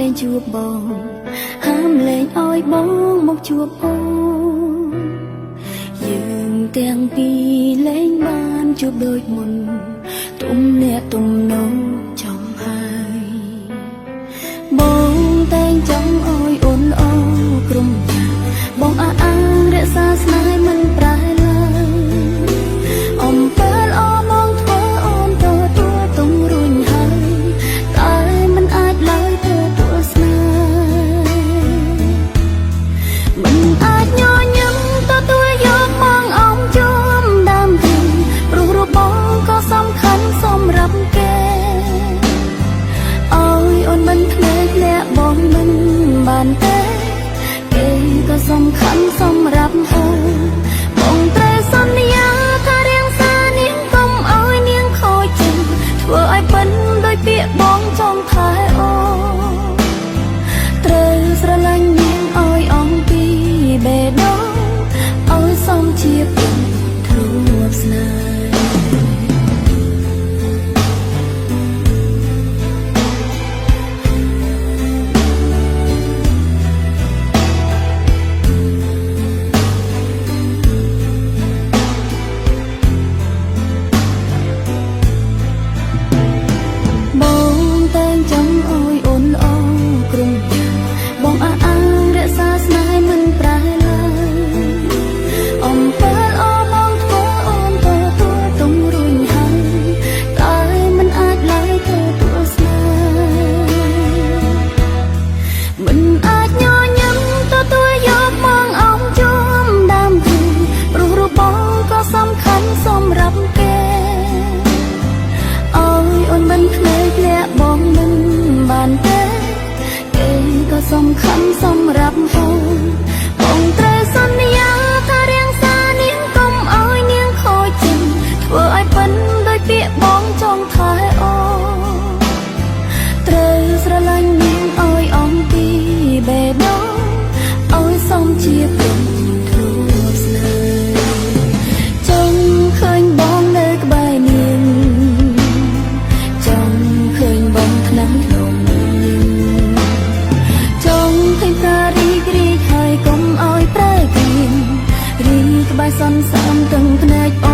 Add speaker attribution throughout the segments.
Speaker 1: លែងជួបបងហាមលែងឲ្យបងមកជួបអូនយើងទាំងពីរលែងបានជួបដូចមុនទុំអ្នកទំនោរចំហើយបងតែងចង់ឲ្យអូនល្អក្រុមយ៉ាងបងអះអាងរក្សាស្នេហ៍មិនប្រែឡើយអំពើល្អបងធ្វើអូនទទួលទុំរួញហើយតែមិនអាចឡើយទទួលស្នេហ៍មិនអាចញញឹមទទួលយកបងអមជួមដើមទីព្រោះរូបបងក៏សំខាន់សម្រាប់គេឲ្យអូនមិនភ្លេចលាក់បងមិនបានទេគេក៏សំខាន់សម្រាប់អូនបងត្រូវសន្យាថារៀងសានាងកុំឲ្យនាងខូចចិត្តធ្វើឲ្យពិនដោយពាក្យបងចង់ថែអូនត្រូវស្រឡាញ់នាងឲ្យអំពីបេះដូងឲ្យសមជាពិនធ្លាប់ស្នេហ៍សំខាន់សម្រាប់អូនបងត្រូវសន្យាថារៀងសានាងកុំឲ្យនាងខូចចិត្តធ្វើឲ្យពិនដោយពាក្យបងចង់ថែអូនត្រូវស្រឡាញ់នាងឲ្យអំពីបេះដូងឲ្យសមជាពិនធ្លាប់ស្នេហ៍ចង់ឃើញបងនៅក្បែរនាងចង់ឃើញបងថ្នាំក្នុងក្បែរសន្សំទាំងភ្នែក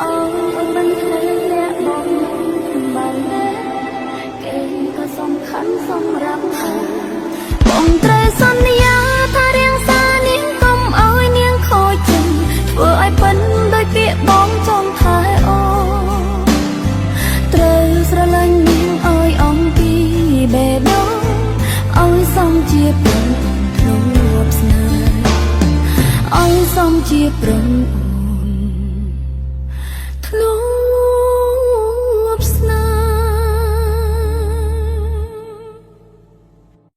Speaker 1: អូនអូនមិនភ្លេចលាក់បងបានទេគេក៏សំខាន់សម្រាប់បងត្រូវសន្យាថារៀងសានាងកុំឲ្យនាងខូចចិត្តធ្វើឲ្យពិនដោយពាក្យបងចង់ថែអូនត្រូវស្រឡាញ់នាងឲ្យអំពីបេះដូងឲ្យសមជាពិនធ្លាប់ស្នេហ៍ឲ្យសមជាព្រម